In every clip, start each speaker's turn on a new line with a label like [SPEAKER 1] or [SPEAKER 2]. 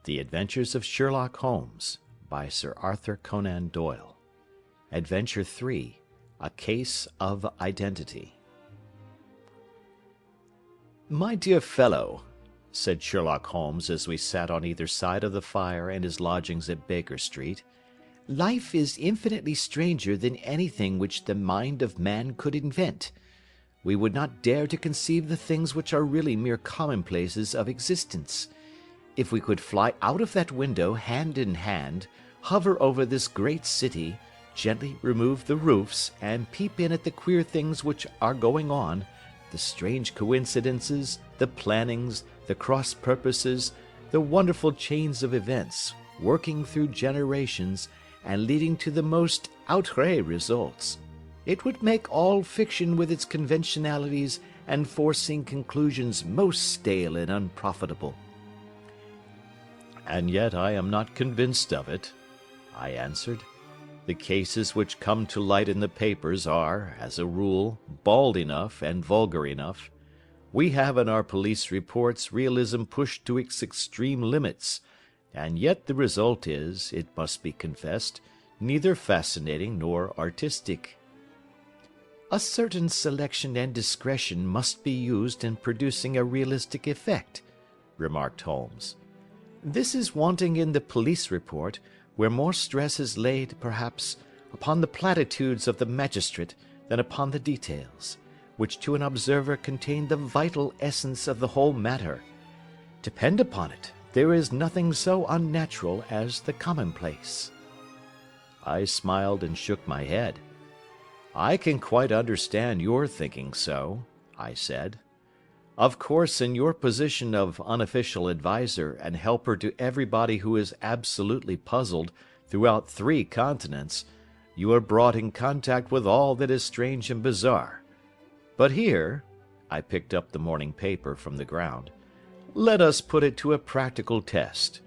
[SPEAKER 1] The Adventures of Sherlock Holmes, by Sir Arthur Conan Doyle. Adventure 3, A Case of Identity. "My dear fellow," said Sherlock Holmes as we sat on either side of the fire in his lodgings at Baker Street, "life is infinitely stranger than anything which the mind of man could invent. We would not dare to conceive the things which are really mere commonplaces of existence. If we could fly out of that window hand in hand, hover over this great city, gently remove the roofs, and peep in at the queer things which are going on, the strange coincidences, the plannings, the cross purposes, the wonderful chains of events, working through generations, and leading to the most outré results, it would make all fiction with its conventionalities and foreseen conclusions most stale and unprofitable." "And yet I am not convinced of it," I answered. "The cases which come to light in the papers are, as a rule, bald enough and vulgar enough. We have in our police reports realism pushed to its extreme limits, and yet the result is, it must be confessed, neither fascinating nor artistic." "A certain selection and discretion must be used in producing a realistic effect," remarked Holmes. "This is wanting in the police report, where more stress is laid, perhaps, upon the platitudes of the magistrate than upon the details, which to an observer contain the vital essence of the whole matter. Depend upon it, there is nothing so unnatural as the commonplace." I smiled and shook my head. "I can quite understand your thinking so," I said. "Of course, in your position of unofficial adviser and helper to everybody who is absolutely puzzled throughout 3 continents, you are brought in contact with all that is strange and bizarre. But here," I picked up the morning paper from the ground, "let us put it to a practical test.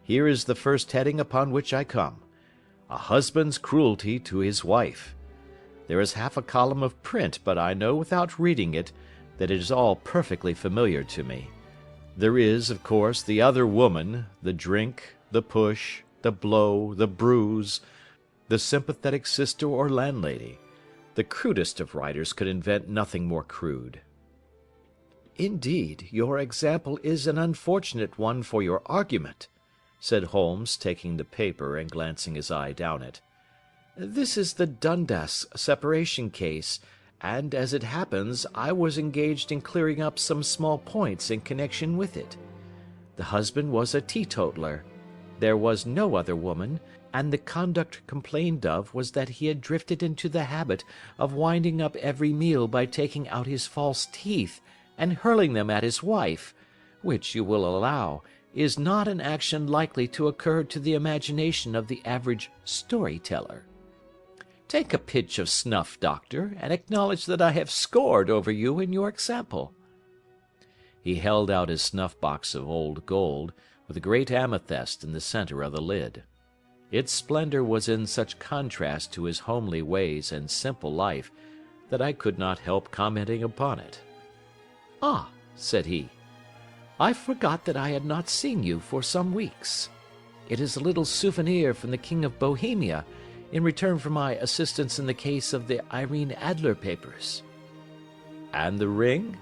[SPEAKER 1] Here is the first heading upon which I come: A husband's cruelty to his wife. There is half a column of print, but I know without reading it that it is all perfectly familiar to me. There is, of course, the other woman, the drink, the push, the blow, the bruise, the sympathetic sister or landlady. The crudest of writers could invent nothing more crude." "Indeed, your example is an unfortunate one for your argument," said Holmes, taking the paper and glancing his eye down it. "This is the Dundas separation case, and, as it happens, I was engaged in clearing up some small points in connection with it. The husband was a teetotaler. There was no other woman, and the conduct complained of was that he had drifted into the habit of winding up every meal by taking out his false teeth and hurling them at his wife, which, you will allow, is not an action likely to occur to the imagination of the average story-teller. Take a pinch of snuff, doctor, and acknowledge that I have scored over you in your example." He held out his snuff-box of old gold, with a great amethyst in the centre of the lid. Its splendour was in such contrast to his homely ways and simple life that I could not help commenting upon it. "Ah," said he, "I forgot that I had not seen you for some weeks. It is a little souvenir from the King of Bohemia, in return for my assistance in the case of the Irene Adler papers." "And the ring?"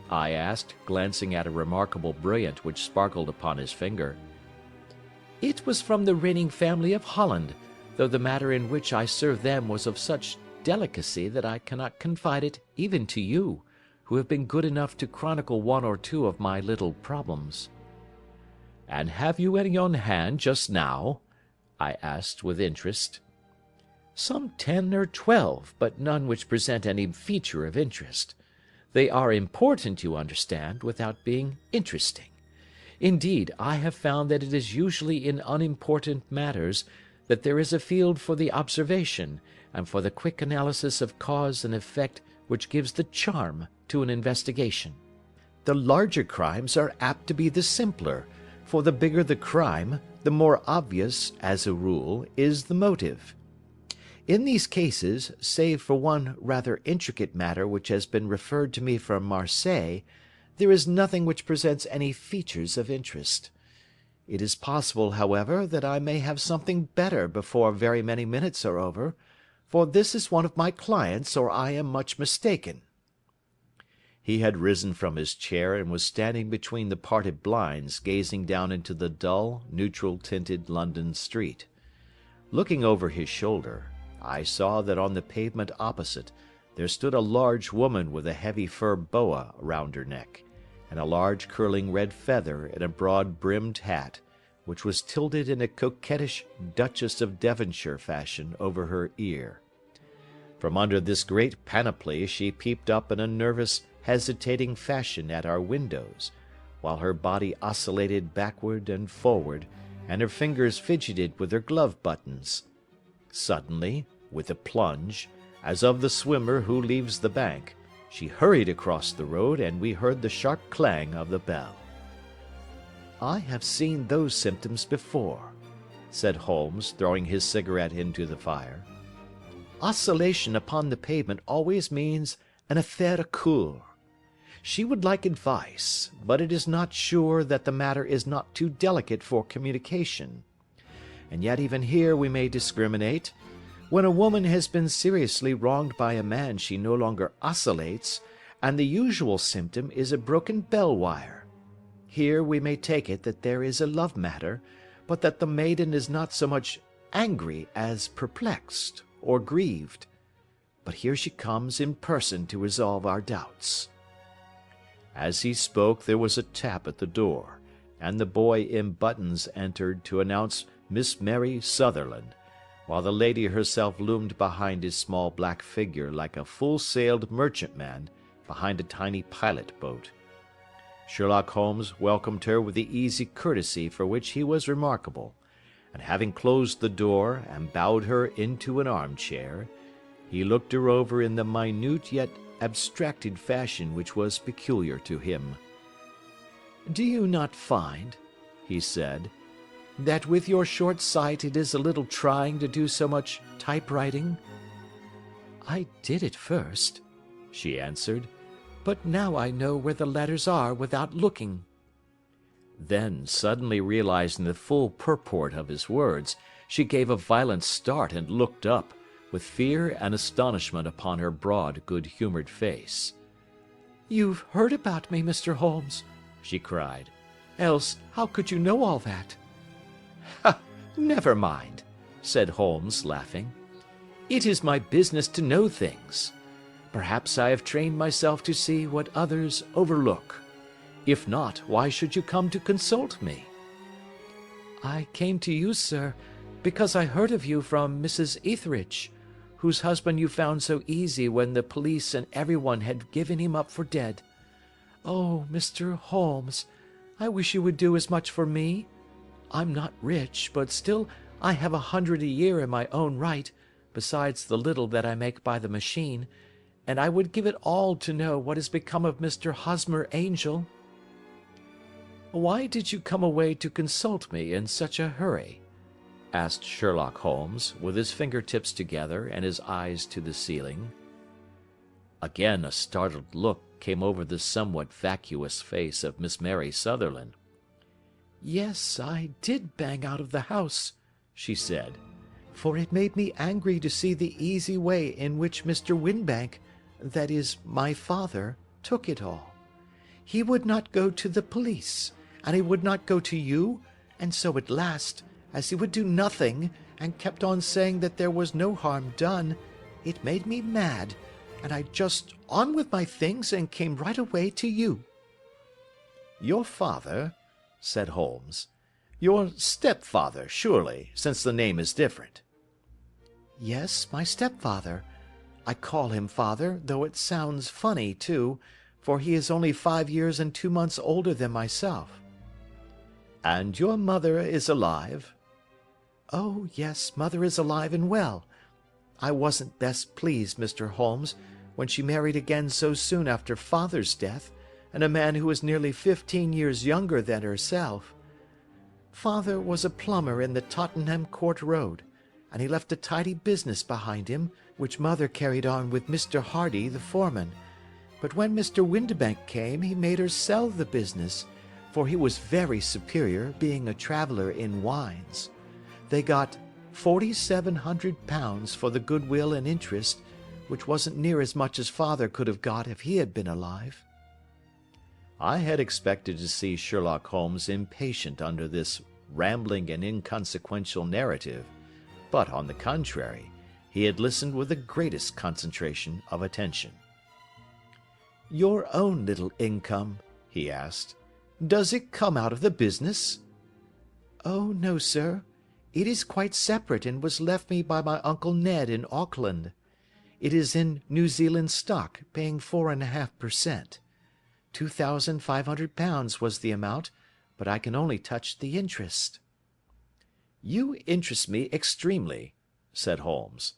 [SPEAKER 1] I asked, glancing at a remarkable brilliant which sparkled upon his finger. "It was from the reigning family of Holland, though the matter in which I served them was of such delicacy that I cannot confide it even to you, who have been good enough to chronicle 1 or 2 of my little problems." "And have you any on hand just now?" I asked with interest. "Some 10 or 12, but none which present any feature of interest. They are important, you understand, without being interesting. Indeed, I have found that it is usually in unimportant matters that there is a field for the observation, and for the quick analysis of cause and effect which gives the charm to an investigation. The larger crimes are apt to be the simpler, for the bigger the crime, the more obvious, as a rule, is the motive. In these cases, save for one rather intricate matter which has been referred to me from Marseilles, there is nothing which presents any features of interest. It is possible, however, that I may have something better before very many minutes are over, for this is one of my clients, or I am much mistaken." He had risen from his chair and was standing between the parted blinds, gazing down into the dull, neutral-tinted London street. Looking over his shoulder, I saw that on the pavement opposite there stood a large woman with a heavy fur boa round her neck, and a large curling red feather in a broad-brimmed hat, which was tilted in a coquettish Duchess of Devonshire fashion over her ear. From under this great panoply she peeped up in a nervous, hesitating fashion at our windows, while her body oscillated backward and forward, and her fingers fidgeted with her glove buttons. Suddenly, with a plunge, as of the swimmer who leaves the bank, she hurried across the road, and we heard the sharp clang of the bell. "I have seen those symptoms before," said Holmes, throwing his cigarette into the fire. "Oscillation upon the pavement always means an affaire à coeur. She would like advice, but it is not sure that the matter is not too delicate for communication. And yet even here we may discriminate. When a woman has been seriously wronged by a man she no longer oscillates, and the usual symptom is a broken bell wire. Here we may take it that there is a love matter, but that the maiden is not so much angry as perplexed or grieved. But here she comes in person to resolve our doubts." As he spoke there was a tap at the door, and the boy in buttons entered to announce Miss Mary Sutherland, while the lady herself loomed behind his small black figure like a full-sailed merchantman behind a tiny pilot-boat. Sherlock Holmes welcomed her with the easy courtesy for which he was remarkable, and having closed the door and bowed her into an armchair, he looked her over in the minute yet abstracted fashion which was peculiar to him. "Do you not find," he said, "that with your short sight it is a little trying to do so much typewriting?" "I did at first," she answered, "but now I know where the letters are without looking." Then, suddenly realizing the full purport of his words, she gave a violent start and looked up, with fear and astonishment upon her broad, good-humoured face. "You've heard about me, Mr. Holmes," she cried. "Else how could you know all that?" "Ha! Never mind," said Holmes, laughing. "It is my business to know things. Perhaps I have trained myself to see what others overlook. If not, why should you come to consult me?" "I came to you, sir, because I heard of you from Mrs. Etheridge, whose husband you found so easy when the police and everyone had given him up for dead. Oh, Mr. Holmes, I wish you would do as much for me. I'm not rich, but still I have 100 a year in my own right, besides the little that I make by the machine, and I would give it all to know what has become of Mr. Hosmer Angel." "Why did you come away to consult me in such a hurry?" asked Sherlock Holmes, with his finger-tips together and his eyes to the ceiling. Again a startled look came over the somewhat vacuous face of Miss Mary Sutherland. "Yes, I did bang out of the house," she said, "for it made me angry to see the easy way in which Mr. Winbank, that is, my father, took it all. He would not go to the police, and he would not go to you, and so at last, as he would do nothing, and kept on saying that there was no harm done, it made me mad, and I just on with my things and came right away to you." "Your father?" said Holmes. "Your stepfather, surely, since the name is different." "Yes, my stepfather. I call him father, though it sounds funny, too, for he is only 5 years and 2 months older than myself." "And your mother is alive?" "Oh, yes, mother is alive and well. I wasn't best pleased, Mr. Holmes, when she married again so soon after father's death, and a man who was nearly 15 years younger than herself. Father was a plumber in the Tottenham Court Road, and he left a tidy business behind him, which mother carried on with Mr. Hardy, the foreman. But when Mr. Windibank came, he made her sell the business, for he was very superior, being a traveller in wines. They got £4,700 for the goodwill and interest, which wasn't near as much as father could have got if he had been alive. I had expected to see Sherlock Holmes impatient under this rambling and inconsequential narrative, but, on the contrary, he had listened with the greatest concentration of attention. "Your own little income," he asked, "does it come out of the business?" "Oh, no, sir. It is quite separate and was left me by my Uncle Ned in Auckland. It is in New Zealand stock, paying 4.5%. £2,500 was the amount, but I can only touch the interest." "You interest me extremely," said Holmes,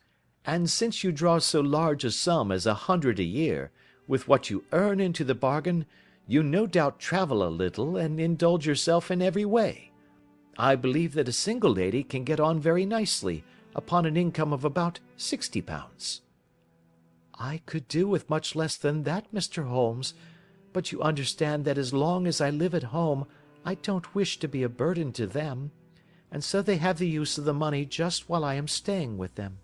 [SPEAKER 1] "and since you draw so large a sum as 100 a year, with what you earn into the bargain, you no doubt travel a little and indulge yourself in every way. I believe that a single lady can get on very nicely upon an income of about £60. "I could do with much less than that, Mr. Holmes, but you understand that as long as I live at home I don't wish to be a burden to them, and so they have the use of the money just while I am staying with them.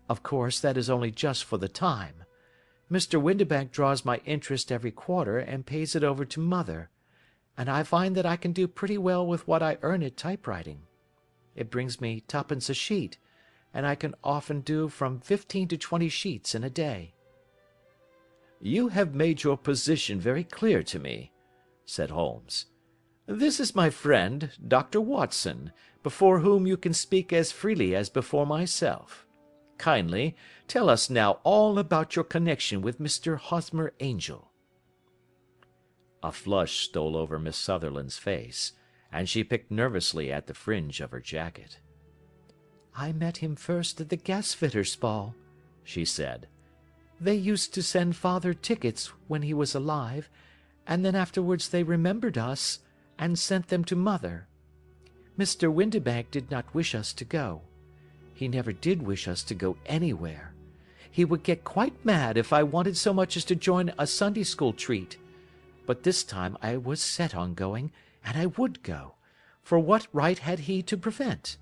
[SPEAKER 1] Of course, that is only just for the time. Mr. Windibank draws my interest every quarter and pays it over to mother, and I find that I can do pretty well with what I earn at typewriting. It brings me twopence a sheet, and I can often do from 15 to 20 sheets in a day." "You have made your position very clear to me," said Holmes. "This is my friend, Dr. Watson, before whom you can speak as freely as before myself. Kindly tell us now all about your connection with Mr. Hosmer Angel." A flush stole over Miss Sutherland's face, and she picked nervously at the fringe of her jacket. "I met him first at the gasfitters' ball," she said. "They used to send father tickets when he was alive, and then afterwards they remembered us, and sent them to mother. Mr. Windibank did not wish us to go. He never did wish us to go anywhere. He would get quite mad if I wanted so much as to join a Sunday school treat. But this time I was set on going, and I would go, for what right had he to prevent?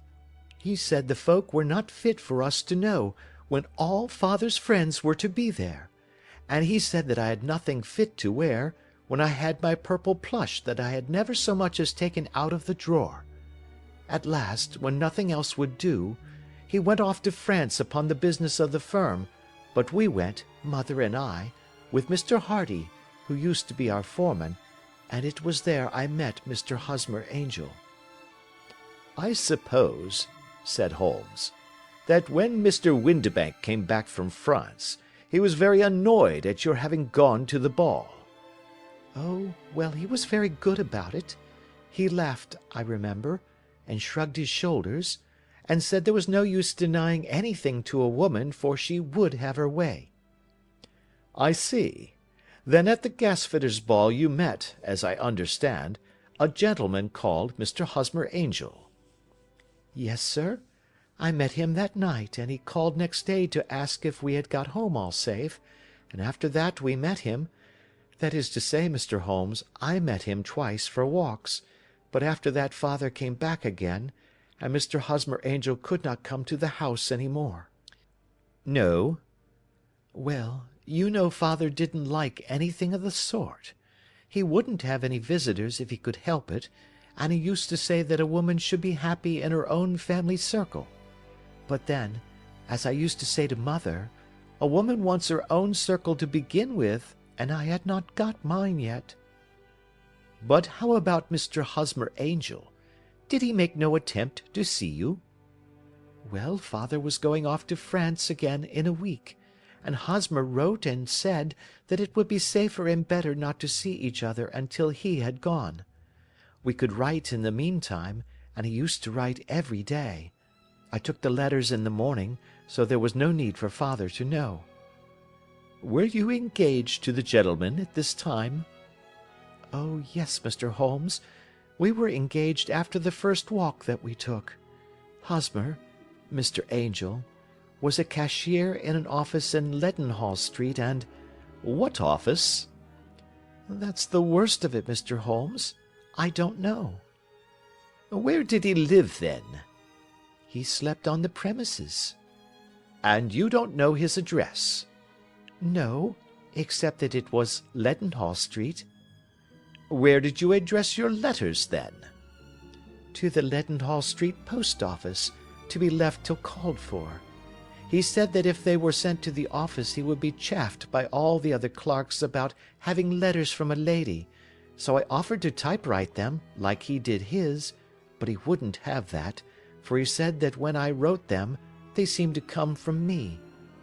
[SPEAKER 1] He said the folk were not fit for us to know, when all father's friends were to be there, and he said that I had nothing fit to wear, when I had my purple plush that I had never so much as taken out of the drawer. At last, when nothing else would do, he went off to France upon the business of the firm, but we went, mother and I, with Mr. Hardy, who used to be our foreman, and it was there I met Mr. Hosmer Angel." "I suppose," said Holmes, "that when Mr. Windibank came back from France, he was very annoyed at your having gone to the ball." "Oh, well, he was very good about it. He laughed, I remember, and shrugged his shoulders, and said there was no use denying anything to a woman, for she would have her way." "I see. Then at the gasfitters' ball you met, as I understand, a gentleman called Mr. Hosmer Angel." "Yes, sir. I met him that night, and he called next day to ask if we had got home all safe, and after that we met him. That is to say, Mr. Holmes, I met him twice for walks, but after that father came back again, and Mr. Hosmer Angel could not come to the house any more." "No?" "Well, you know father didn't like anything of the sort. He wouldn't have any visitors if he could help it, and he used to say that a woman should be happy in her own family circle. But then, as I used to say to mother, a woman wants her own circle to begin with, and I had not got mine yet." "But how about Mr. Hosmer Angel? Did he make no attempt to see you?" "Well, father was going off to France again in a week, and Hosmer wrote and said that it would be safer and better not to see each other until he had gone. We could write in the meantime, and he used to write every day. I took the letters in the morning, so there was no need for father to know." "Were you engaged to the gentleman at this time?" "Oh, yes, Mr. Holmes. We were engaged after the first walk that we took. Hosmer, Mr. Angel, was a cashier in an office in Leadenhall Street, and—" "What office?" "That's the worst of it, Mr. Holmes.
[SPEAKER 2] I don't know.
[SPEAKER 1] Where did he live, then?
[SPEAKER 2] He slept on the premises.
[SPEAKER 1] And you don't know his address?
[SPEAKER 2] No, except that it was Leadenhall Street.
[SPEAKER 1] Where did you address your letters, then?
[SPEAKER 2] To the Leadenhall Street post office, to be left till called for. He said that if they were sent to the office he would be chaffed by all the other clerks about having letters from a lady, so I offered to typewrite them, like he did his, but he wouldn't have that, for he said that when I wrote them they seemed to come from me,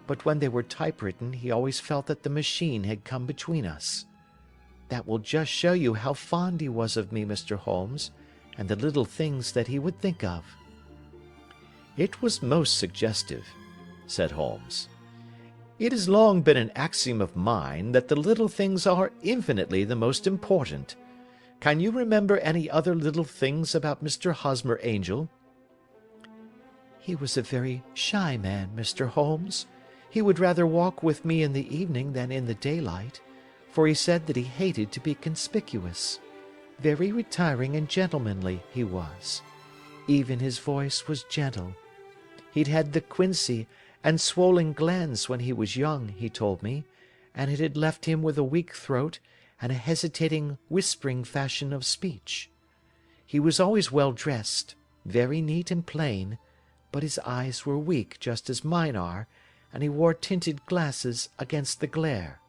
[SPEAKER 2] but when they were typewritten he always felt that the machine had come between us. That will just show you how fond he was of me, Mr. Holmes, and the little things that he would think of."
[SPEAKER 1] "It was most suggestive," said Holmes. "It has long been an axiom of mine that the little things are infinitely the most important. Can you remember any other little things about Mr. Hosmer Angel?"
[SPEAKER 2] "He was a very shy man, Mr. Holmes. He would rather walk with me in the evening than in the daylight, for he said that he hated to be conspicuous. Very retiring and gentlemanly he was. Even his voice was gentle. He'd had the quinsy and swollen glands when he was young, he told me, and it had left him with a weak throat and a hesitating, whispering fashion of speech. He was always well dressed, very neat and plain, but his eyes were weak just as mine are, and he wore tinted glasses against the glare."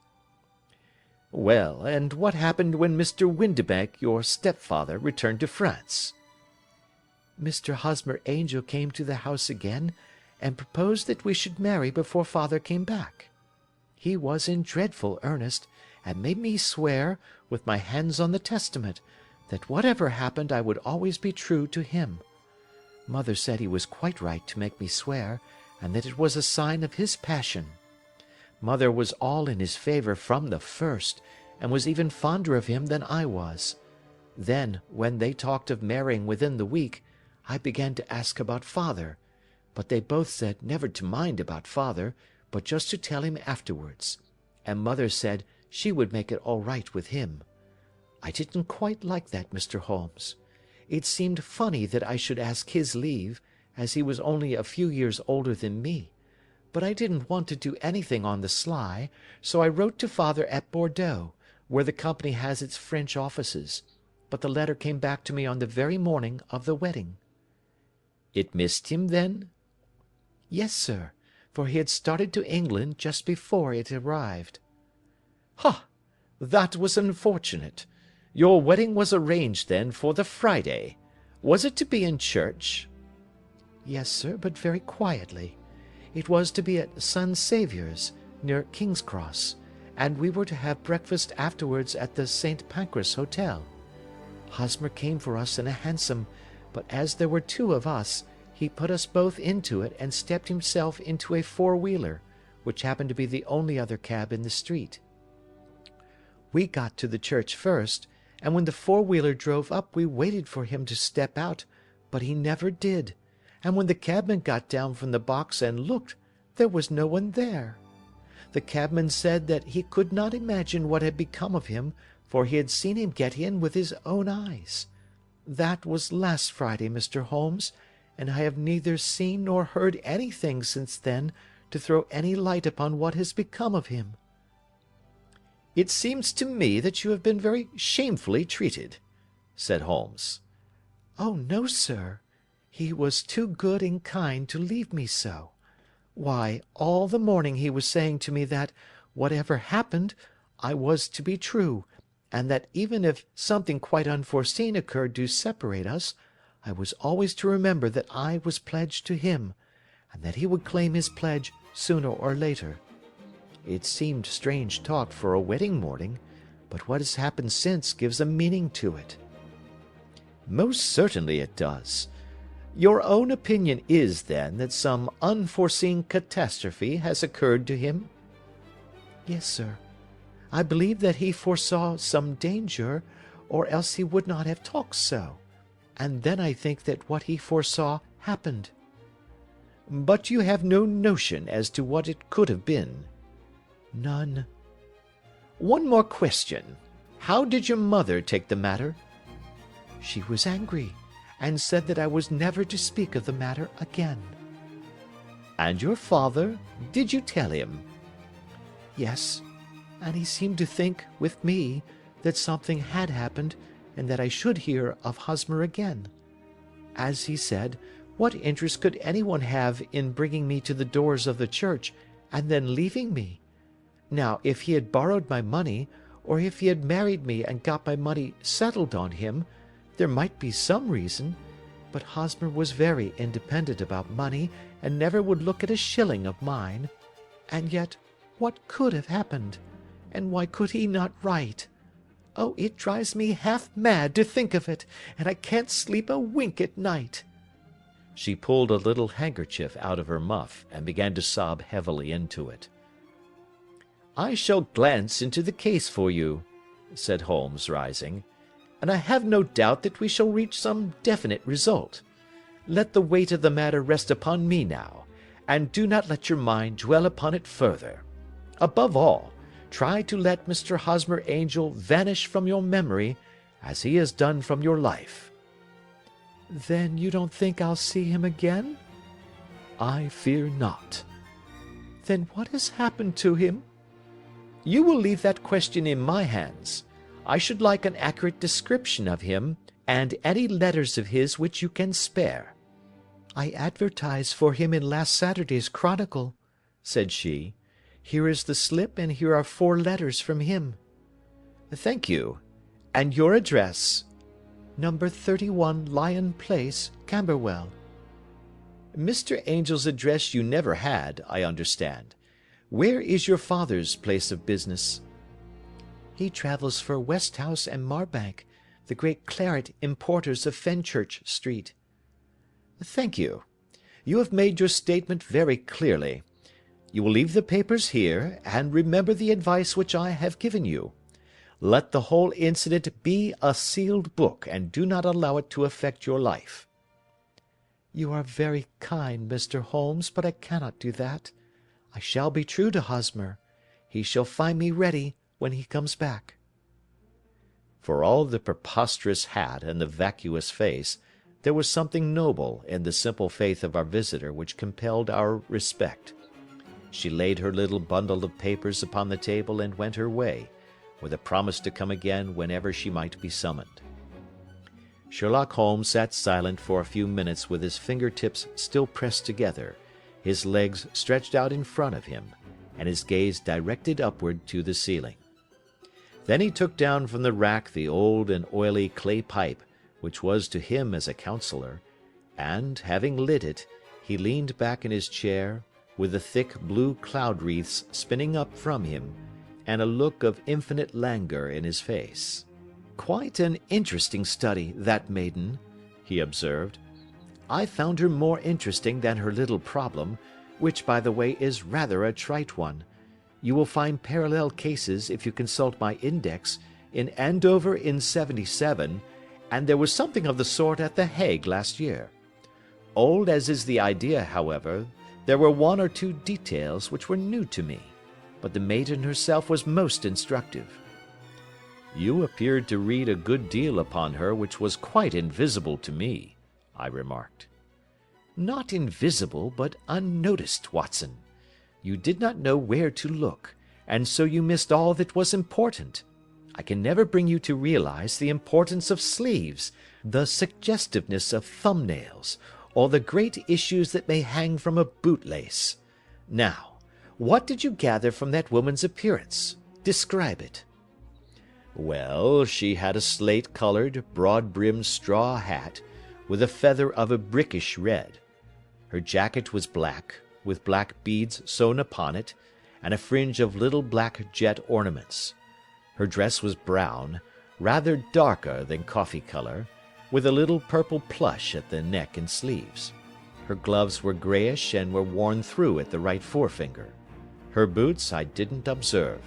[SPEAKER 1] "Well, and what happened when Mr. Windibank, your stepfather, returned to France?"
[SPEAKER 2] "Mr. Hosmer Angel came to the house again, and proposed that we should marry before father came back. He was in dreadful earnest, and made me swear, with my hands on the testament, that whatever happened I would always be true to him. Mother said he was quite right to make me swear, and that it was a sign of his passion. Mother was all in his favour from the first, and was even fonder of him than I was. Then, when they talked of marrying within the week, I began to ask about father, but they both said never to mind about father, but just to tell him afterwards, and mother said she would make it all right with him. I didn't quite like that, Mr. Holmes. It seemed funny that I should ask his leave, as he was only a few years older than me, but I didn't want to do anything on the sly, so I wrote to father at Bordeaux, where the company has its French offices, but the letter came back to me on the very morning of the wedding."
[SPEAKER 1] "It missed him, then?"
[SPEAKER 2] "Yes, sir, for he had started to England just before it arrived."
[SPEAKER 1] "Ha! That was unfortunate. Your wedding was arranged, then, for the Friday. Was it to be in church?"
[SPEAKER 2] "Yes, sir, but very quietly. It was to be at Son Saviour's, near King's Cross, and we were to have breakfast afterwards at the St. Pancras Hotel. Hosmer came for us in a hansom, but as there were two of us, he put us both into it and stepped himself into a four-wheeler, which happened to be the only other cab in the street. We got to the church first, and when the four-wheeler drove up we waited for him to step out, but he never did, and when the cabman got down from the box and looked, there was no one there. The cabman said that he could not imagine what had become of him, for he had seen him get in with his own eyes. That was last Friday, Mr. Holmes, and I have neither seen nor heard anything since then to throw any light upon what has become of him."
[SPEAKER 1] "It seems to me that you have been very shamefully treated," said Holmes.
[SPEAKER 2] "Oh, no, sir. He was too good and kind to leave me so. Why, all the morning he was saying to me that, whatever happened, I was to be true, and that even if something quite unforeseen occurred to separate us, I was always to remember that I was pledged to him, and that he would claim his pledge sooner or later. It seemed strange talk for a wedding morning, but what has happened since gives a meaning to it."
[SPEAKER 1] "Most certainly it does. Your own opinion is, then, that some unforeseen catastrophe has occurred to him?"
[SPEAKER 2] "Yes, sir. I believe that he foresaw some danger, or else he would not have talked so, and then I think that what he foresaw happened."
[SPEAKER 1] "But you have no notion as to what it could have been?"
[SPEAKER 2] "None."
[SPEAKER 1] "One more question. How did your mother take the matter?"
[SPEAKER 2] She was angry, and said that I was never to speak of the matter again.
[SPEAKER 1] And your father? Did you tell him?
[SPEAKER 2] Yes, and he seemed to think, with me, that something had happened, and that I should hear of Hosmer again. As he said, what interest could anyone have in bringing me to the doors of the church, and then leaving me? Now, if he had borrowed my money, or if he had married me and got my money settled on him, there might be some reason, but Hosmer was very independent about money, and never would look at a shilling of mine. And yet, what could have happened? And why could he not write? Oh, it drives me half mad to think of it, and I can't sleep a wink at night."
[SPEAKER 1] She pulled a little handkerchief out of her muff, and began to sob heavily into it. "I shall glance into the case for you," said Holmes, rising, "and I have no doubt that we shall reach some definite result. Let the weight of the matter rest upon me now, and do not let your mind dwell upon it further. Above all, try to let Mr. Hosmer Angel vanish from your memory, as he has done from your life."
[SPEAKER 2] "Then you don't think I'll see him again?"
[SPEAKER 1] "I fear not."
[SPEAKER 2] "Then what has happened to him?"
[SPEAKER 1] "You will leave that question in my hands. I should like an accurate description of him, and any letters of his which you can spare."
[SPEAKER 2] "I advertised for him in last Saturday's Chronicle," said she. "Here is the slip, and here are 4 letters from him."
[SPEAKER 1] "Thank you. And your address?"
[SPEAKER 2] "Number 31 Lion Place, Camberwell."
[SPEAKER 1] "Mr. Angel's address you never had, I understand. Where is your father's place of business?"
[SPEAKER 2] "He travels for Westhouse and Marbank, the great claret importers of Fenchurch Street."
[SPEAKER 1] "Thank you. You have made your statement very clearly. You will leave the papers here, and remember the advice which I have given you. Let the whole incident be a sealed book, and do not allow it to affect your life."
[SPEAKER 2] "You are very kind, Mr. Holmes, but I cannot do that. I shall be true to Hosmer. He shall find me ready when he comes back."
[SPEAKER 1] For all the preposterous hat and the vacuous face, there was something noble in the simple faith of our visitor which compelled our respect. She laid her little bundle of papers upon the table and went her way, with a promise to come again whenever she might be summoned. Sherlock Holmes sat silent for a few minutes with his finger-tips still pressed together, his legs stretched out in front of him, and his gaze directed upward to the ceiling. Then he took down from the rack the old and oily clay pipe, which was to him as a counsellor, and, having lit it, he leaned back in his chair, with the thick blue cloud-wreaths spinning up from him, and a look of infinite languor in his face. "Quite an interesting study, that maiden," he observed. "I found her more interesting than her little problem, which, by the way, is rather a trite one. You will find parallel cases, if you consult my index, in Andover in '77, and there was something of the sort at The Hague last year. Old as is the idea, however, there were 1 or 2 details which were new to me, but the maiden herself was most instructive." "You appeared to read a good deal upon her which was quite invisible to me," I remarked. "Not invisible, but unnoticed, Watson. You did not know where to look, and so you missed all that was important. I can never bring you to realize the importance of sleeves, the suggestiveness of thumbnails, or the great issues that may hang from a bootlace. Now, what did you gather from that woman's appearance? Describe it." "Well, she had a slate-coloured, broad-brimmed straw hat, with a feather of a brickish red. Her jacket was black, with black beads sewn upon it, and a fringe of little black jet ornaments. Her dress was brown, rather darker than coffee colour, with a little purple plush at the neck and sleeves. Her gloves were greyish and were worn through at the right forefinger. Her boots I didn't observe.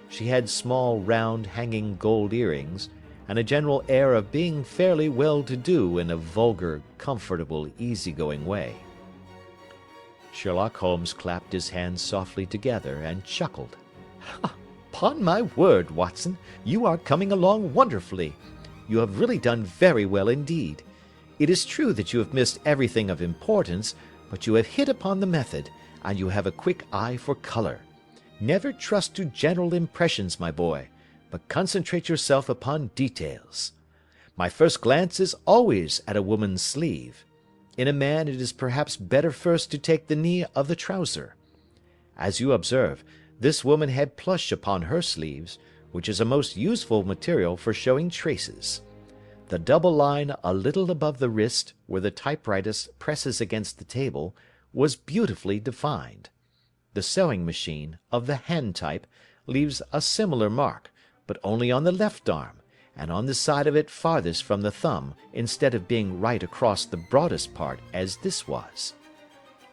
[SPEAKER 1] She had small, round, hanging gold earrings, and a general air of being fairly well-to-do in a vulgar, comfortable, easy-going way." Sherlock Holmes clapped his hands softly together and chuckled. "Upon my word, Watson, you are coming along wonderfully. You have really done very well indeed. It is true that you have missed everything of importance, but you have hit upon the method, and you have a quick eye for colour. Never trust to general impressions, my boy, but concentrate yourself upon details. My first glance is always at a woman's sleeve. In a man it is perhaps better first to take the knee of the trouser. As you observe, this woman had plush upon her sleeves, which is a most useful material for showing traces. The double line a little above the wrist, where the typewriter presses against the table, was beautifully defined. The sewing machine, of the hand type, leaves a similar mark, but only on the left arm, and on the side of it farthest from the thumb, instead of being right across the broadest part, as this was.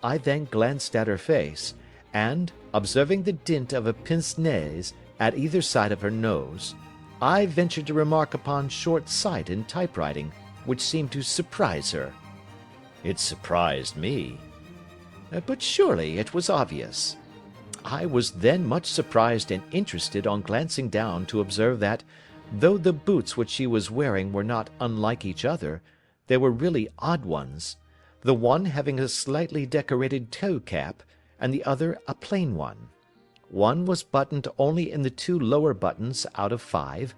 [SPEAKER 1] I then glanced at her face, and, observing the dint of a pince-nez at either side of her nose, I ventured to remark upon short sight in typewriting, which seemed to surprise her. It surprised me. But surely it was obvious. I was then much surprised and interested on glancing down to observe that, though the boots which she was wearing were not unlike each other, they were really odd ones, the one having a slightly decorated toe-cap, and the other a plain one. One was buttoned only in the 2 lower buttons out of 5,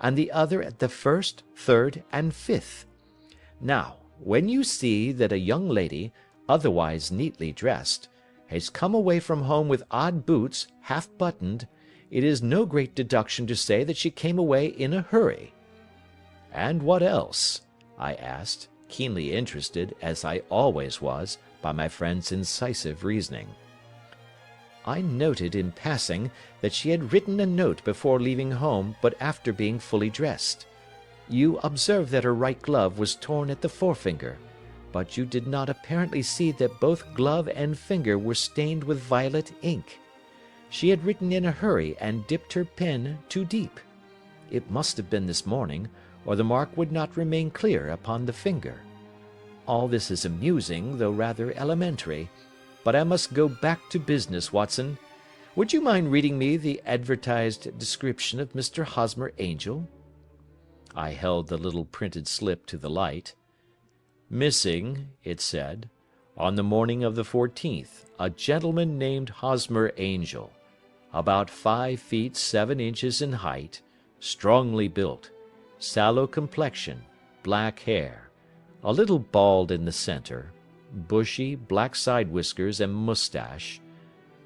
[SPEAKER 1] and the other at the 1st, 3rd, and 5th. Now, when you see that a young lady, otherwise neatly dressed, has come away from home with odd boots, half buttoned, it is no great deduction to say that she came away in a hurry. And what else? I asked, keenly interested, as I always was, by my friend's incisive reasoning. I noted in passing that she had written a note before leaving home, but after being fully dressed. You observed that her right glove was torn at the forefinger, but you did not apparently see that both glove and finger were stained with violet ink. She had written in a hurry and dipped her pen too deep. It must have been this morning, or the mark would not remain clear upon the finger. All this is amusing, though rather elementary, but I must go back to business, Watson. Would you mind reading me the advertised description of Mr. Hosmer Angel? I held the little printed slip to the light. Missing, it said, on the morning of the 14th, a gentleman named Hosmer Angel, about 5 feet 7 inches in height, strongly built, sallow complexion, black hair, a little bald in the centre, bushy black side whiskers and moustache,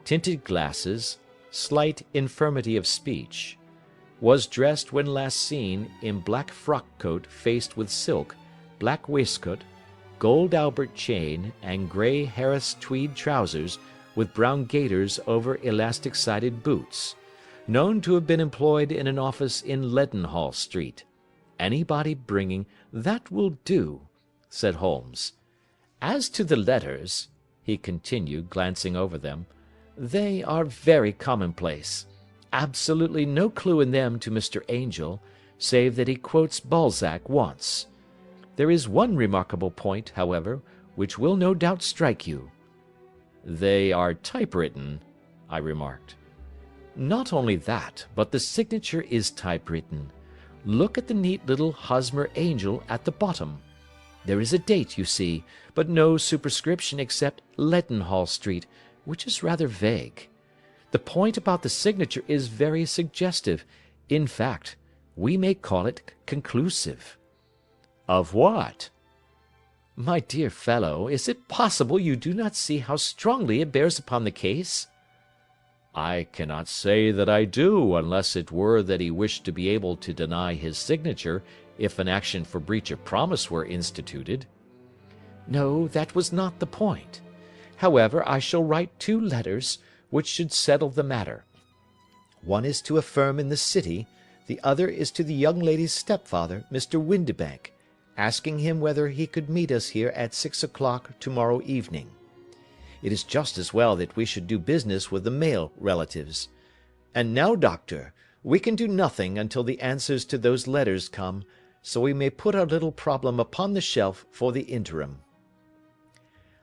[SPEAKER 1] tinted glasses, slight infirmity of speech, was dressed when last seen in black frock coat faced with silk, black waistcoat, gold Albert chain, and grey Harris tweed trousers with brown gaiters over elastic-sided boots, known to have been employed in an office in Leadenhall Street. Anybody bringing— "That will do," said Holmes. "As to the letters," he continued, glancing over them, "they are very commonplace. Absolutely no clue in them to Mr. Angel, save that he quotes Balzac once. There is one remarkable point, however, which will no doubt strike you." "They are typewritten," I remarked. "Not only that, but the signature is typewritten. Look at the neat little Hosmer Angel at the bottom. There is a date, you see, but no superscription except Leadenhall Street, which is rather vague. The point about the signature is very suggestive. In fact, we may call it conclusive." "Of what?" "My dear fellow, is it possible you do not see how strongly it bears upon the case?" "I cannot say that I do, unless it were that he wished to be able to deny his signature if an action for breach of promise were instituted." "No, that was not the point. However, I shall write 2 letters, which should settle the matter. One is to a firm in the city, the other is to the young lady's stepfather, Mr. Windibank, asking him whether he could meet us here at 6 o'clock to-morrow evening. It is just as well that we should do business with the male relatives. And now, doctor, we can do nothing until the answers to those letters come, so we may put our little problem upon the shelf for the interim."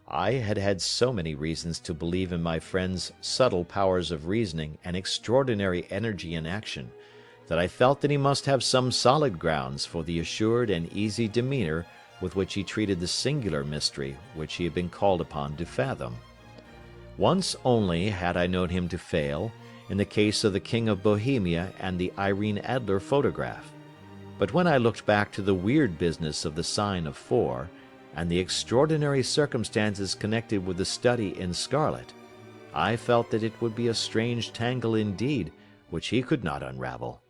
[SPEAKER 1] I had had so many reasons to believe in my friend's subtle powers of reasoning and extraordinary energy in action, that I felt that he must have some solid grounds for the assured and easy demeanour with which he treated the singular mystery which he had been called upon to fathom. Once only had I known him to fail, in the case of the King of Bohemia and the Irene Adler photograph. But when I looked back to the weird business of the sign of 4, and the extraordinary circumstances connected with the study in scarlet, I felt that it would be a strange tangle indeed which he could not unravel.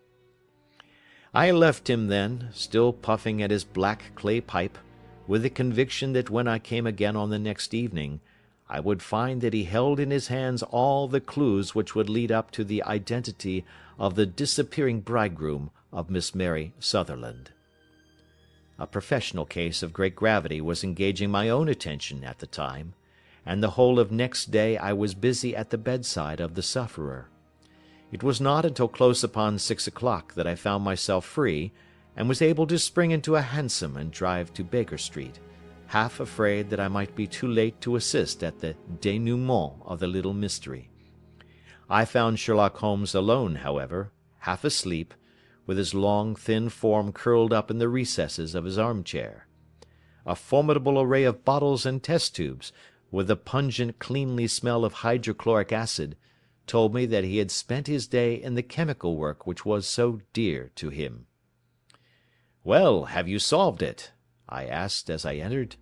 [SPEAKER 1] I left him then, still puffing at his black clay pipe, with the conviction that when I came again on the next evening, I would find that he held in his hands all the clues which would lead up to the identity of the disappearing bridegroom of Miss Mary Sutherland. A professional case of great gravity was engaging my own attention at the time, and the whole of next day I was busy at the bedside of the sufferer. It was not until close upon 6 o'clock that I found myself free, and was able to spring into a hansom and drive to Baker Street, half afraid that I might be too late to assist at the dénouement of the little mystery. I found Sherlock Holmes alone, however, half asleep, with his long, thin form curled up in the recesses of his armchair. A formidable array of bottles and test tubes, with the pungent, cleanly smell of hydrochloric acid, told me that he had spent his day in the chemical work which was so dear to him. "Well, have you solved it?" I asked as I entered.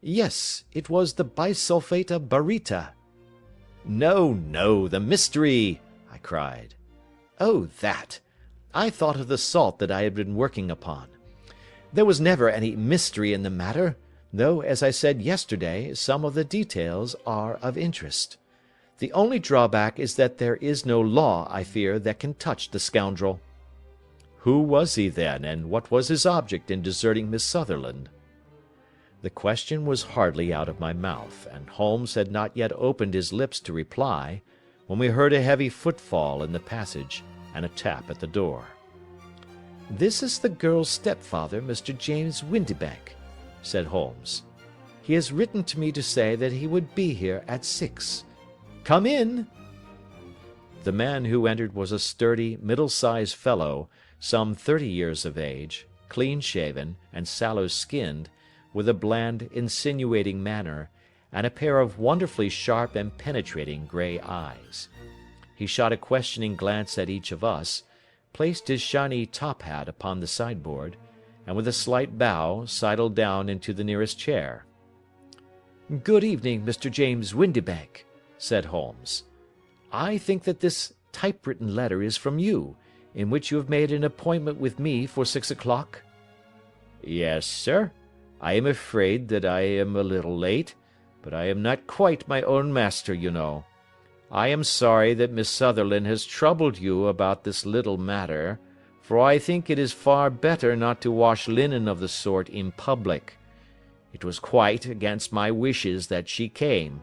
[SPEAKER 2] Yes, it was the bisulfate of baryta.
[SPEAKER 1] "No, no, the mystery!" I cried.
[SPEAKER 2] Oh, that! I thought of the salt that I had been working upon. There was never any mystery in the matter, though, as I said yesterday, some of the details are of interest. The only drawback is that there is no law, I fear, that can touch the scoundrel."
[SPEAKER 1] "Who was he, then, and what was his object in deserting Miss Sutherland?" The question was hardly out of my mouth, and Holmes had not yet opened his lips to reply, when we heard a heavy footfall in the passage, and a tap at the door.
[SPEAKER 2] "This is the girl's stepfather, Mr. James Windibank," said Holmes. "He has written to me to say that he would be here at 6. Come in."
[SPEAKER 1] The man who entered was a sturdy, middle-sized fellow, some 30 years of age, clean-shaven, and sallow-skinned, with a bland, insinuating manner, and a pair of wonderfully sharp and penetrating grey eyes. He shot a questioning glance at each of us, placed his shiny top-hat upon the sideboard, and with a slight bow sidled down into the nearest chair.
[SPEAKER 2] "Good evening, Mr. James Windibank," said Holmes. "I think that this typewritten letter is from you, in which you have made an appointment with me for 6 o'clock?"
[SPEAKER 1] "Yes, sir. I am afraid that I am a little late, but I am not quite my own master, you know. I am sorry that Miss Sutherland has troubled you about this little matter, for I think it is far better not to wash linen of the sort in public. It was quite against my wishes that she came,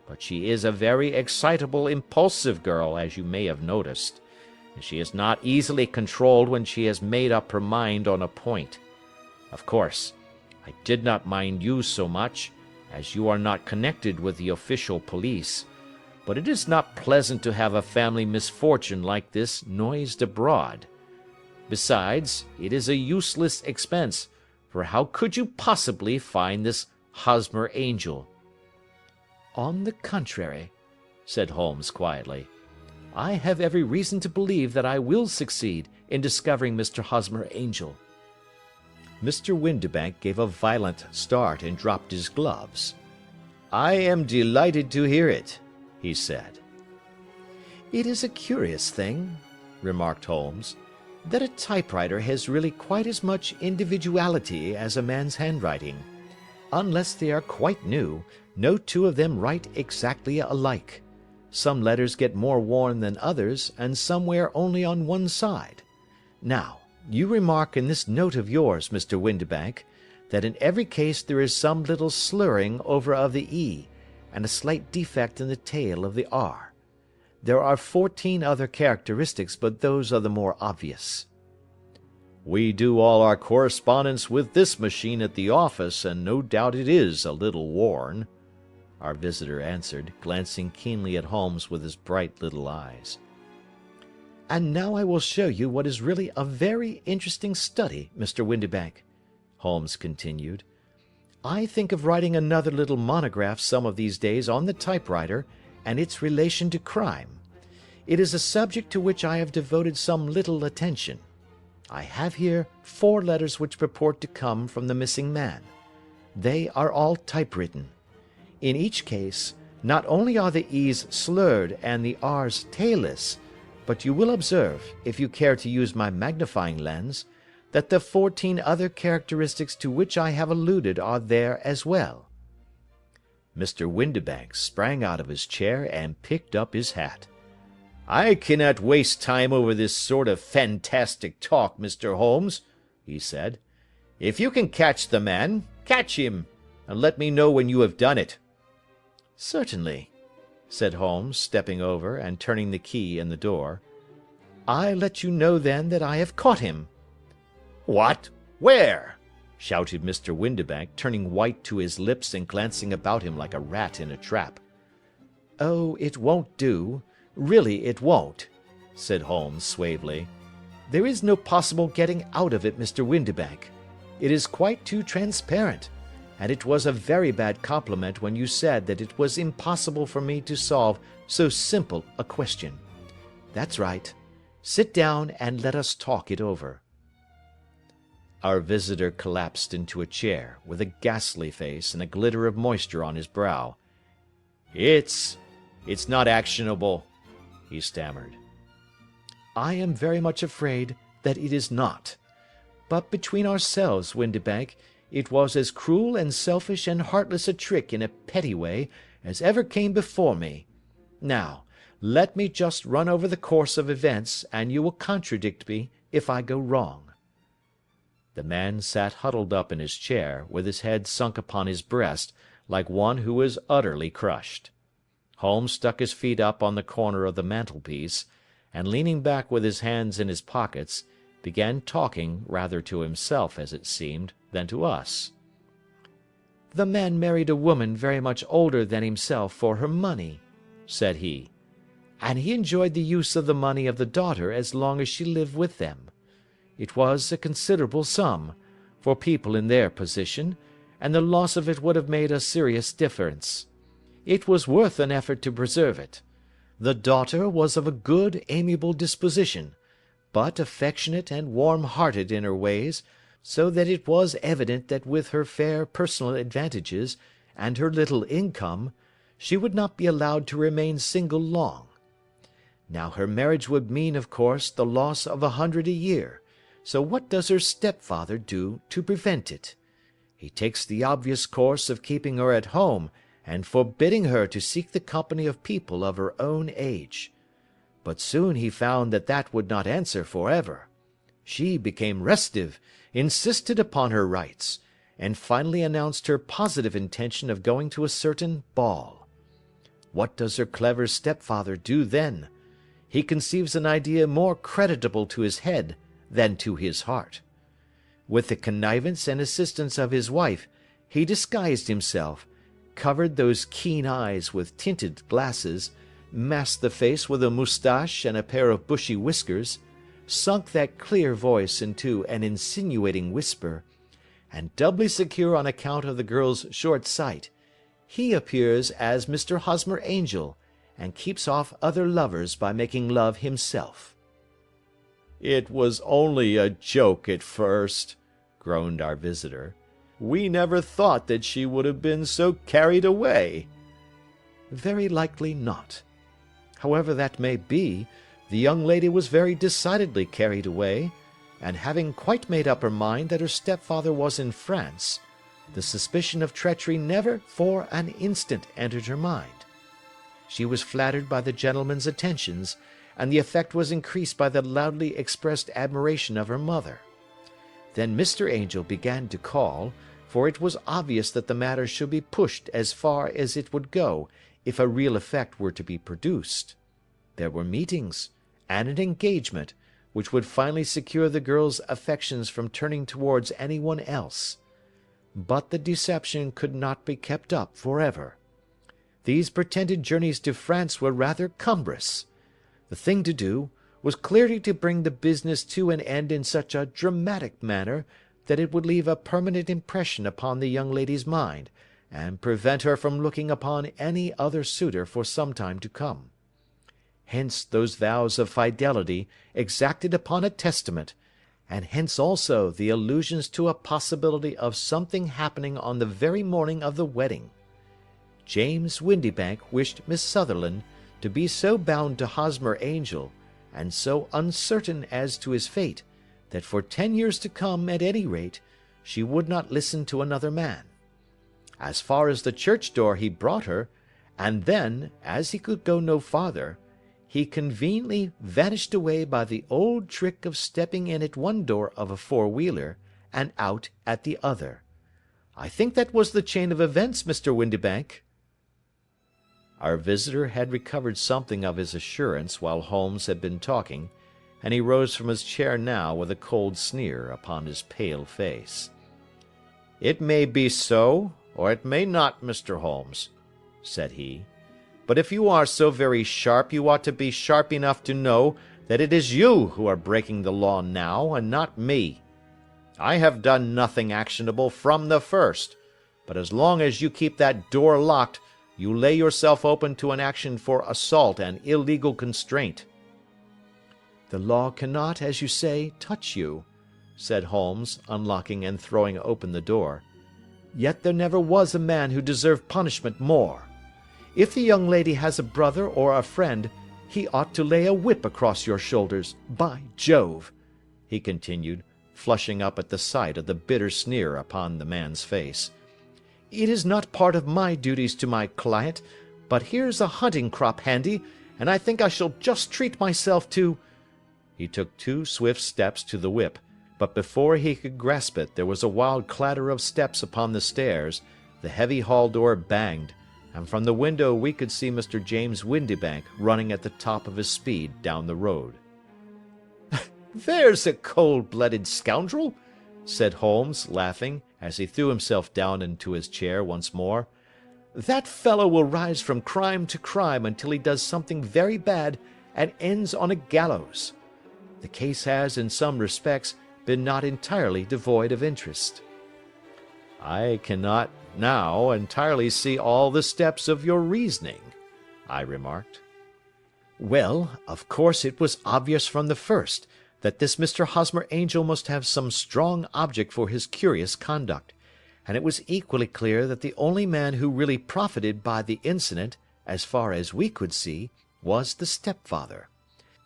[SPEAKER 1] but she is a very excitable, impulsive girl, as you may have noticed, and she is not easily controlled when she has made up her mind on a point. Of course, I did not mind you so much, as you are not connected with the official police, but it is not pleasant to have a family misfortune like this noised abroad. Besides, it is a useless expense, for how could you possibly find this Hosmer Angel?"
[SPEAKER 2] "On the contrary," said Holmes quietly, "I have every reason to believe that I will succeed in discovering Mr. Hosmer Angel."
[SPEAKER 1] Mr. Windibank gave a violent start and dropped his gloves. "I am delighted to hear it," he said.
[SPEAKER 2] "It is a curious thing," remarked Holmes, "that a typewriter has really quite as much individuality as a man's handwriting. Unless they are quite new, no two of them write exactly alike. Some letters get more worn than others, and some wear only on one side. Now, you remark in this note of yours, Mr. Windibank, that in every case there is some little slurring over of the E, and a slight defect in the tail of the R. There are 14 other characteristics, but those are the more obvious."
[SPEAKER 1] "We do all our correspondence with this machine at the office, and no doubt it is a little worn," our visitor answered, glancing keenly at Holmes with his bright little eyes.
[SPEAKER 2] And now I will show you what is really a very interesting study, Mr. Windibank," Holmes continued. "I think of writing another little monograph some of these days on the typewriter and its relation to crime. It is a subject to which I have devoted some little attention. I have here 4 letters which purport to come from the missing man. They are all typewritten. In each case, not only are the E's slurred and the R's tailless, but you will observe, if you care to use my magnifying lens, that the 14 other characteristics to which I have alluded are there as well." Mr. Windibank sprang out of his chair and picked up his hat. "I cannot waste time over this sort of fantastic talk, Mr. Holmes," he said. "If you can catch the man, catch him, and let me know when you have done it." "Certainly," said Holmes, stepping over and turning the key in the door. "I let you know then that I have caught him." "What? Where?" shouted Mr. Windibank, turning white to his lips and glancing about him like a rat in a trap. "Oh, it won't do. Really it won't," said Holmes suavely. "There is no possible getting out of it, Mr. Windibank. It is quite too transparent, and it was a very bad compliment when you said that it was impossible for me to solve so simple a question. That's right. Sit down and let us talk it over." Our visitor collapsed into a chair, with a ghastly face and a glitter of moisture on his brow. It's not actionable," he stammered. "I am very much afraid that it is not. But between ourselves, Windibank, it was as cruel and selfish and heartless a trick in a petty way as ever came before me. Now, let me just run over the course of events, and you will contradict me if I go wrong." The man sat huddled up in his chair, with his head sunk upon his breast, like one who is utterly crushed. Holmes stuck his feet up on the corner of the mantelpiece, and leaning back with his hands in his pockets, began talking, rather to himself, as it seemed, than to us. "The man married a woman very much older than himself for her money," said he, "and he enjoyed the use of the money of the daughter as long as she lived with them. It was a considerable sum, for people in their position, and the loss of it would have made a serious difference. It was worth an effort to preserve it. The daughter was of a good, amiable disposition, but affectionate and warm-hearted in her ways, so that it was evident that with her fair personal advantages, and her little income, she would not be allowed to remain single long. Now her marriage would mean, of course, the loss of 100 a year, so what does her stepfather do to prevent it? He takes the obvious course of keeping her at home, and forbidding her to seek the company of people of her own age. But soon he found that that would not answer for ever. She became restive, insisted upon her rights, and finally announced her positive intention of going to a certain ball. What does her clever stepfather do then? He conceives an idea more creditable to his head than to his heart. With the connivance and assistance of his wife, he disguised himself, covered those keen eyes with tinted glasses, masked the face with a moustache and a pair of bushy whiskers, sunk that clear voice into an insinuating whisper, and doubly secure on account of the girl's short sight, he appears as Mr. Hosmer Angel, and keeps off other lovers by making love himself." "It was only a joke at first," groaned our visitor. "We never thought that she would have been so carried away." "Very likely not. However that may be, the young lady was very decidedly carried away, and having quite made up her mind that her stepfather was in France, the suspicion of treachery never for an instant entered her mind. She was flattered by the gentleman's attentions, and the effect was increased by the loudly expressed admiration of her mother. Then Mr. Angel began to call, for it was obvious that the matter should be pushed as far as it would go if a real effect were to be produced. There were meetings, and an engagement, which would finally secure the girl's affections from turning towards any one else. But the deception could not be kept up for ever. These pretended journeys to France were rather cumbrous. The thing to do
[SPEAKER 1] was clearly to bring the business to an end in such a dramatic manner that it would leave a permanent impression upon the young lady's mind, and prevent her from looking upon any other suitor for some time to come. Hence those vows of fidelity exacted upon a testament, and hence also the allusions to a possibility of something happening on the very morning of the wedding. James Windibank wished Miss Sutherland to be so bound to Hosmer Angel, and so uncertain as to his fate, that for 10 years to come, at any rate, she would not listen to another man. As far as the church door he brought her, and then, as he could go no farther, he conveniently vanished away by the old trick of stepping in at one door of a four-wheeler, and out at the other. I think that was the chain of events, Mr. Windibank." Our visitor had recovered something of his assurance while Holmes had been talking, and he rose from his chair now with a cold sneer upon his pale face. "It may be so, or it may not, Mr. Holmes," said he. "But if you are so very sharp, you ought to be sharp enough to know that it is you who are breaking the law now, and not me. I have done nothing actionable from the first, but as long as you keep that door locked, you lay yourself open to an action for assault and illegal constraint." "The law cannot, as you say, touch you," said Holmes, unlocking and throwing open the door. "Yet there never was a man who deserved punishment more. If the young lady has a brother or a friend, he ought to lay a whip across your shoulders. By Jove!" he continued, flushing up at the sight of the bitter sneer upon the man's face. "It is not part of my duties to my client, but here's a hunting crop handy, and I think I shall just treat myself to—" He took 2 swift steps to the whip, but before he could grasp it there was a wild clatter of steps upon the stairs, the heavy hall door banged, and from the window we could see Mr. James Windibank running at the top of his speed down the road. "There's a cold-blooded scoundrel," said Holmes, laughing, as he threw himself down into his chair once more. "That fellow will rise from crime to crime until he does something very bad and ends on a gallows. The case has, in some respects, been not entirely devoid of interest." "I cannot now entirely see all the steps of your reasoning," I remarked. "Well, of course it was obvious from the first that this Mr. Hosmer Angel must have some strong object for his curious conduct, and it was equally clear that the only man who really profited by the incident, as far as we could see, was the stepfather.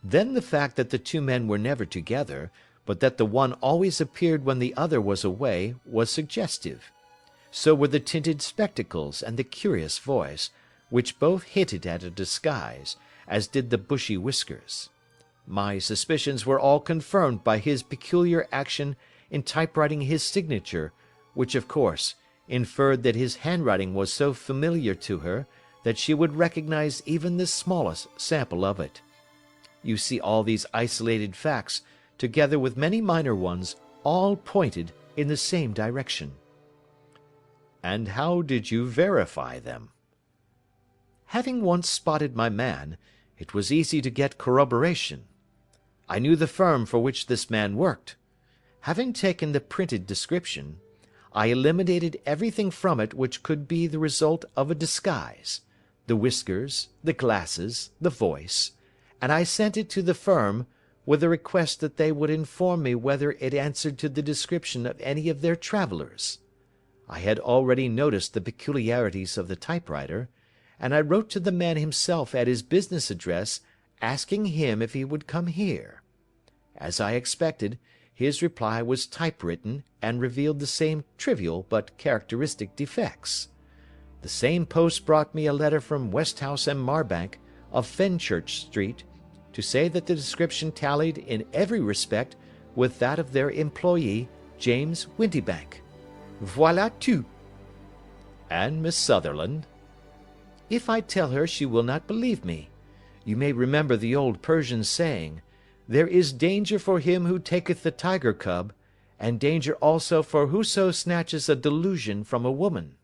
[SPEAKER 1] Then the fact that the 2 men were never together, but that the one always appeared when the other was away, was suggestive. So were the tinted spectacles and the curious voice, which both hinted at a disguise, as did the bushy whiskers. My suspicions were all confirmed by his peculiar action in typewriting his signature, which, of course, inferred that his handwriting was so familiar to her that she would recognize even the smallest sample of it. You see, all these isolated facts, together with many minor ones, all pointed in the same direction." "And how did you verify them?" "Having once spotted my man, it was easy to get corroboration. I knew the firm for which this man worked. Having taken the printed description, I eliminated everything from it which could be the result of a disguise, the whiskers, the glasses, the voice, and I sent it to the firm, with a request that they would inform me whether it answered to the description of any of their travellers. I had already noticed the peculiarities of the typewriter, and I wrote to the man himself at his business address, asking him if he would come here. As I expected, his reply was typewritten, and revealed the same trivial but characteristic defects. The same post brought me a letter from Westhouse and Marbank, of Fenchurch Street, to say that the description tallied in every respect with that of their employee, James Windibank. Voilà tout." "And Miss Sutherland?" "If I tell her, she will not believe me. You may remember the old Persian saying, 'There is danger for him who taketh the tiger cub, and danger also for whoso snatches a delusion from a woman.'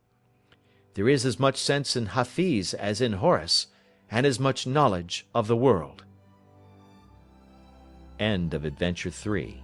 [SPEAKER 1] There is as much sense in Hafiz as in Horace, and as much knowledge of the world." End of Adventure 3.